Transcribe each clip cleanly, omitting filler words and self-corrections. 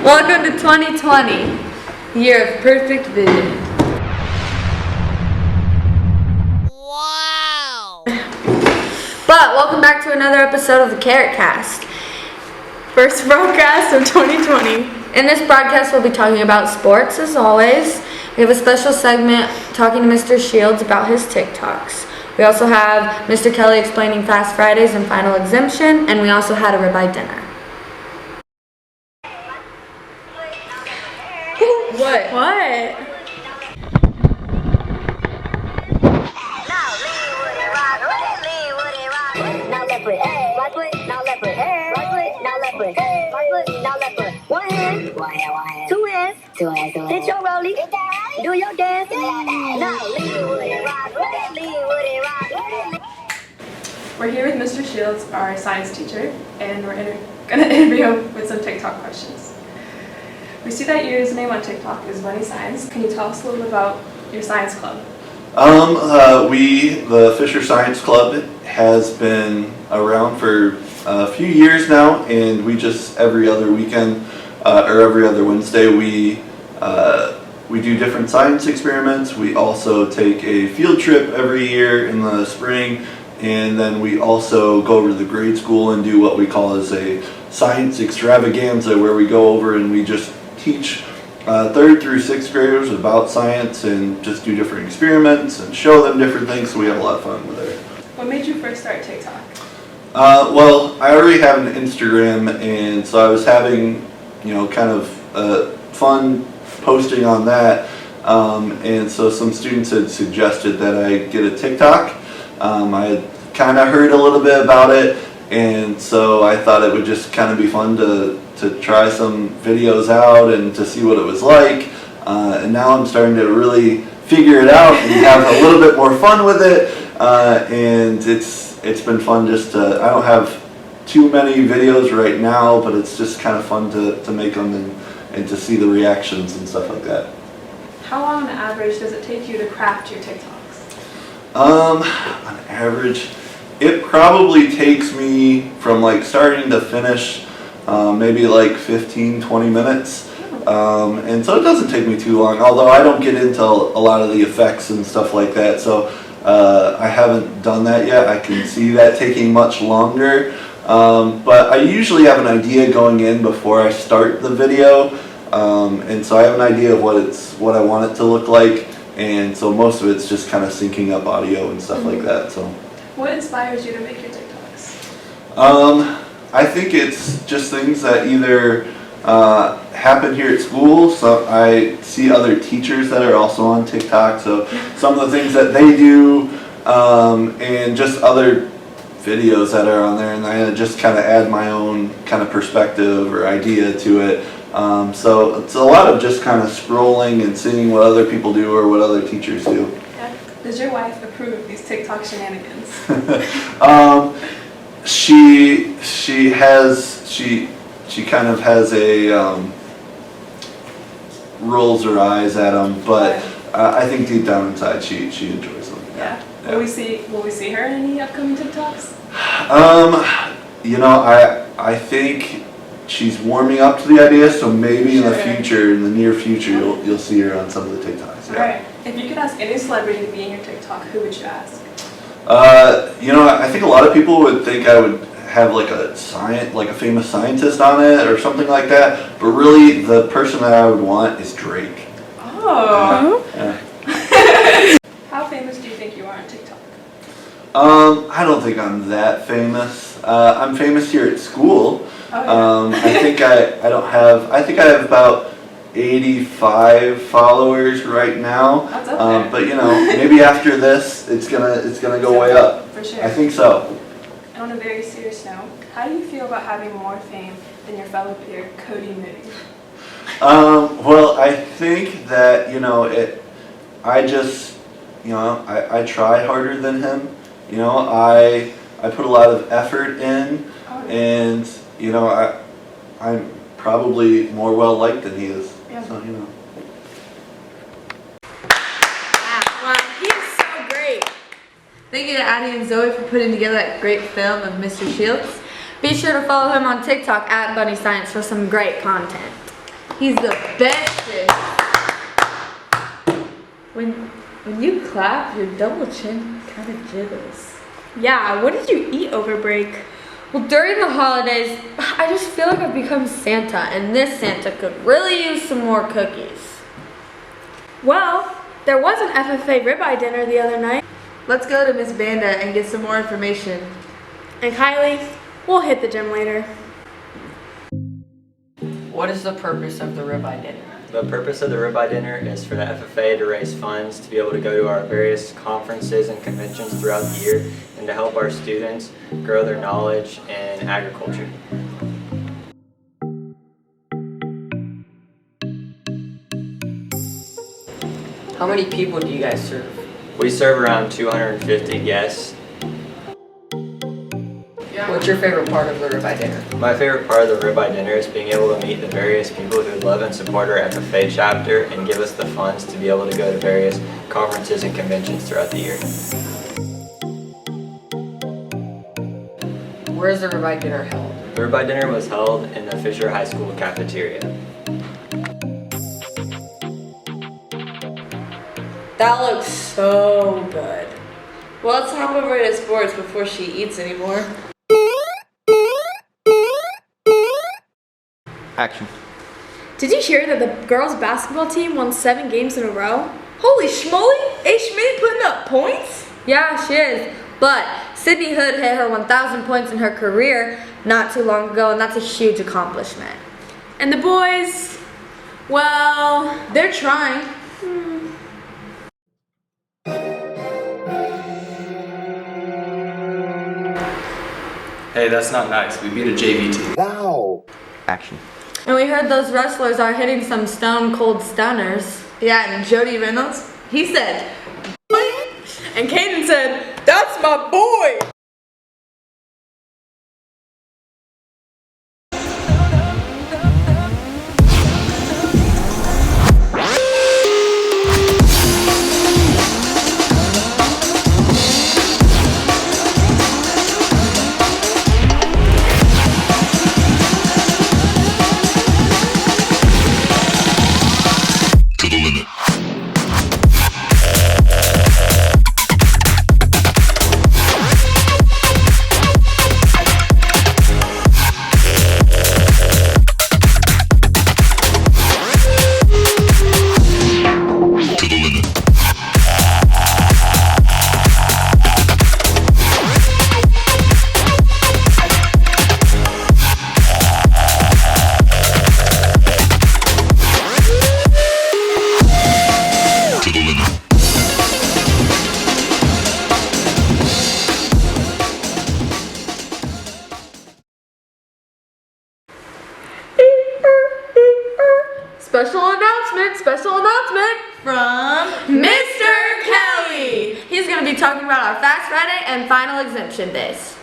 Welcome to 2020, year of perfect vision. Wow! But welcome back to another episode of the Carrot Cast, first broadcast of 2020. In this broadcast, we'll be talking about sports as always. We have a special segment talking to Mr. Shields about his TikToks. We also have Mr. Kelly explaining Fast Fridays and final exemption, and we also had a ribeye dinner. What? What? Now left foot, right foot, now left foot, right foot, now left foot, right foot, now left foot. One hand, two hands, hit your rollie, do your dance. Now lean with it, rock with it, lean with it, rock with it. We're here with Mr. Shields, our science teacher, and we're going to interview him with some TikTok questions. We see that your username on TikTok is Bunny Science. Can you tell us a little bit about your science club? The Fisher Science Club has been around for a few years now, and we just every other weekend or every other Wednesday we do different science experiments. We also take a field trip every year in the spring, and then we also go over to the grade school and do what we call as a science extravaganza, where we go over and we just teach 3rd through 6th graders about science and just do different experiments and show them different things, so we have a lot of fun with it. What made you first start TikTok? Well, I already have an Instagram, and so I was having, kind of fun posting on that, and so some students had suggested that I get a TikTok. I had kind of heard a little bit about it, and so I thought it would just kind of be fun to try some videos out and to see what it was like, and now I'm starting to really figure it out and have a little bit more fun with it, and it's been fun just to, I don't have too many videos right now, but it's just kind of fun to make them and to see the reactions and stuff like that. How long on average does it take you to craft your TikToks? On average, it probably takes me from like starting to finish maybe like 15-20 minutes, and so it doesn't take me too long, although I don't get into a lot of the effects and stuff like that, so I haven't done that yet. I can see that taking much longer, but I usually have an idea going in before I start the video, and so I have an idea of what I want it to look like, and so most of it's just kind of syncing up audio and stuff like that. So what inspires you to make your TikToks? I think it's just things that either happen here at school. So I see other teachers that are also on TikTok, so some of the things that they do, and just other videos that are on there, and I just kind of add my own kind of perspective or idea to it. So it's a lot of just kind of scrolling and seeing what other people do or what other teachers do. Yeah. Does your wife approve of these TikTok shenanigans? She kind of has a rolls her eyes at them, but I think deep down inside she enjoys them. Yeah. Will we see her in any upcoming TikToks? I think she's warming up to the idea, so maybe in the near future, you'll see her on some of the TikToks. Yeah. All right. If you could ask any celebrity to be in your TikTok, who would you ask? I think a lot of people would think I would have like a famous scientist on it or something like that, but really the person that I would want is Drake. Oh. Yeah. How famous do you think you are on TikTok? I don't think I'm that famous. I'm famous here at school. Oh, yeah. I think I have about 85 followers right now. That's okay. But maybe after this, it's gonna go way up. For sure. I think so. And on a very serious note, how do you feel about having more fame than your fellow peer, Cody Moody? Well, I think that I try harder than him. I put a lot of effort in, and I'm probably more well liked than he is. Yeah. So Wow, he is so great. Thank you to Addie and Zoe for putting together that great film of Mr. Shields. Be sure to follow him on TikTok at Bunny Science for some great content. He's the bestest. When you clap, your double chin kind of jiggles. Yeah, what did you eat over break? Well, during the holidays, I just feel like I've become Santa, and this Santa could really use some more cookies. Well, there was an FFA ribeye dinner the other night. Let's go to Miss Banda and get some more information. And Kylie, we'll hit the gym later. What is the purpose of the ribeye dinner? The purpose of the ribeye dinner is for the FFA to raise funds to be able to go to our various conferences and conventions throughout the year and to help our students grow their knowledge in agriculture. How many people do you guys serve? We serve around 250 guests. What's your favorite part of the ribeye dinner? My favorite part of the ribeye dinner is being able to meet the various people who love and support our FFA chapter and give us the funds to be able to go to various conferences and conventions throughout the year. Where is the ribeye dinner held? The ribeye dinner was held in the Fisher High School cafeteria. That looks so good. Well, let's hop over to sports before she eats anymore. Action. Did you hear that the girls' basketball team won 7 games in a row? Holy schmoly! A. Schmidt putting up points? Yeah, she is. But Sydney Hood hit her 1,000 points in her career not too long ago, and that's a huge accomplishment. And the boys, well, They're trying. Hey, that's not nice. We beat a JV team. Action. And we heard those wrestlers are hitting some stone cold stunners. Yeah, and Jody Reynolds, he said, "Boy," and Caden said, "That's my boy." Special announcement from Mr. Kelly. He's going to be talking about our Fast Friday and final exemption days.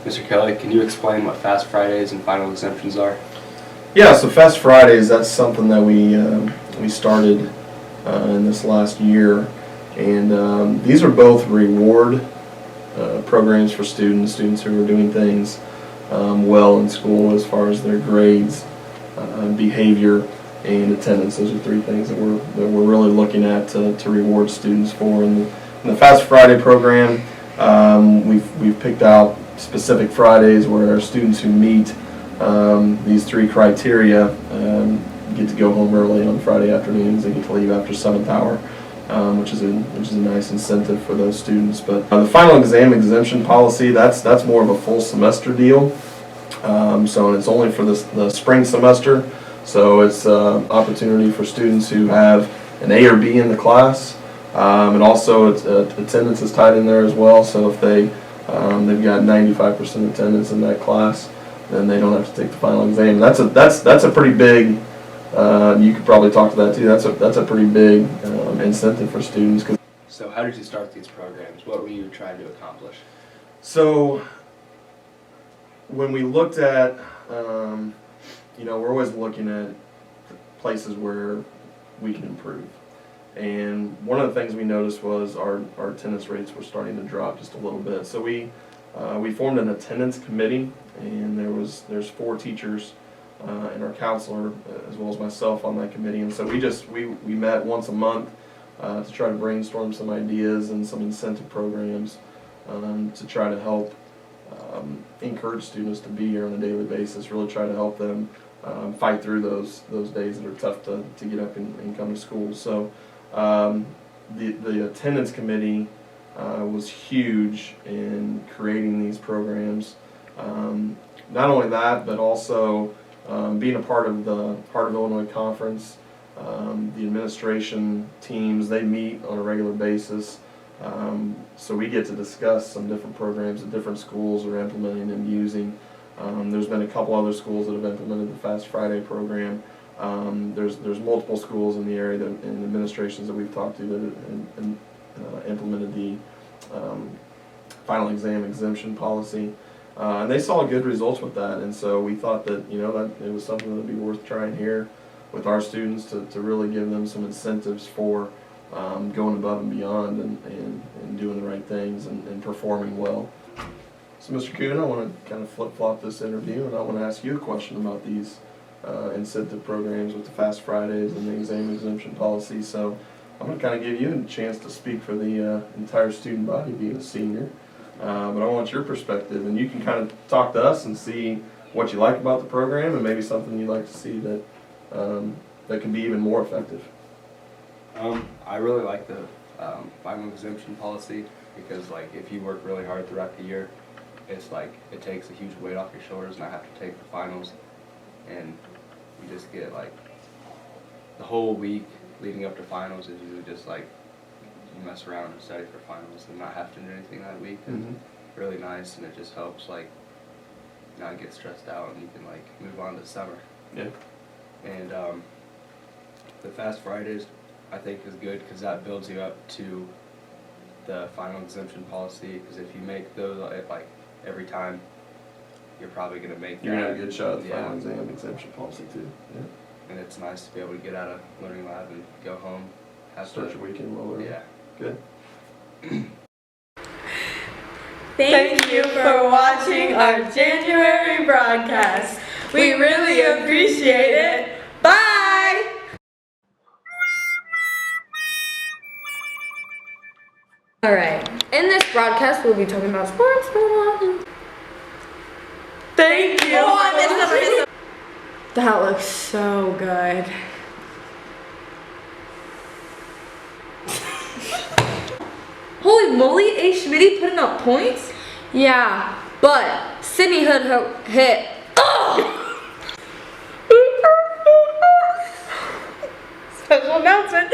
Mr. Kelly, can you explain what Fast Fridays and final exemptions are? Yeah, so Fast Fridays, that's something that we started in this last year, and these are both reward programs for students who are doing things well in school as far as their grades, behavior, and attendance. Those are 3 things that we're really looking at to reward students for. In the Fast Friday program, we've picked out specific Fridays where our students who meet these 3 criteria get to go home early on Friday afternoons. They get to leave after 7th hour, which is a nice incentive for those students. But the final exam exemption policy, that's more of a full semester deal. So it's only for the spring semester. So it's an opportunity for students who have an A or B in the class, and also attendance is tied in there as well. So if they've got 95% attendance in that class, then they don't have to take the final exam. That's a pretty big. You could probably talk to that too. That's a pretty big incentive for students. So how did you start these programs? What were you trying to accomplish? So when we looked at, we're always looking at places where we can improve. And one of the things we noticed was our attendance rates were starting to drop just a little bit. So we formed an attendance committee, and there's 4 teachers and our counselor, as well as myself on that committee. And so we met once a month to try to brainstorm some ideas and some incentive programs to try to help encourage students to be here on a daily basis, really try to help them fight through those days that are tough to get up and come to school. So the attendance committee was huge in creating these programs. Not only that, but also being a part of the Heart of Illinois Conference. The administration teams, they meet on a regular basis. So we get to discuss some different programs that different schools are implementing and using. There's been a couple other schools that have implemented the Fast Friday program. There's multiple schools in the area and administrations that we've talked to that implemented the final exam exemption policy. And they saw good results with that, and so we thought that that it was something that would be worth trying here with our students to really give them some incentives for going above and beyond and doing the right things and performing well. So Mr. Kuhn, I want to kind of flip-flop this interview, and I want to ask you a question about these incentive programs with the Fast Fridays and the exam exemption policy. So I'm going to kind of give you a chance to speak for the entire student body, being a senior. But I want your perspective, and you can kind of talk to us and see what you like about the program and maybe something you'd like to see that that can be even more effective. I really like the final exemption policy because, like, if you work really hard throughout the year, it's like it takes a huge weight off your shoulders not have to take the finals, and you just get like the whole week leading up to finals is usually just like you mess around and study for finals and not have to do anything that week. It's really nice, and it just helps like not get stressed out, and you can like move on to summer. Yeah. And the Fast Fridays I think is good because that builds you up to the final exemption policy, because if you make those like every time, you're probably going to make You're that. gonna have a good shot at the final exam exemption policy too. Yeah. And it's nice to be able to get out of learning lab and go home. Start your weekend well early. Yeah. Good. Thank you for watching our January broadcast. We really appreciate it. Bye! Alright, in this broadcast we'll be talking about sports. Thank you! Oh, I missed up. That looks so good. Holy moly, A. Schmitty putting up points? Yeah, but Sydney Hood hit. Special announcement.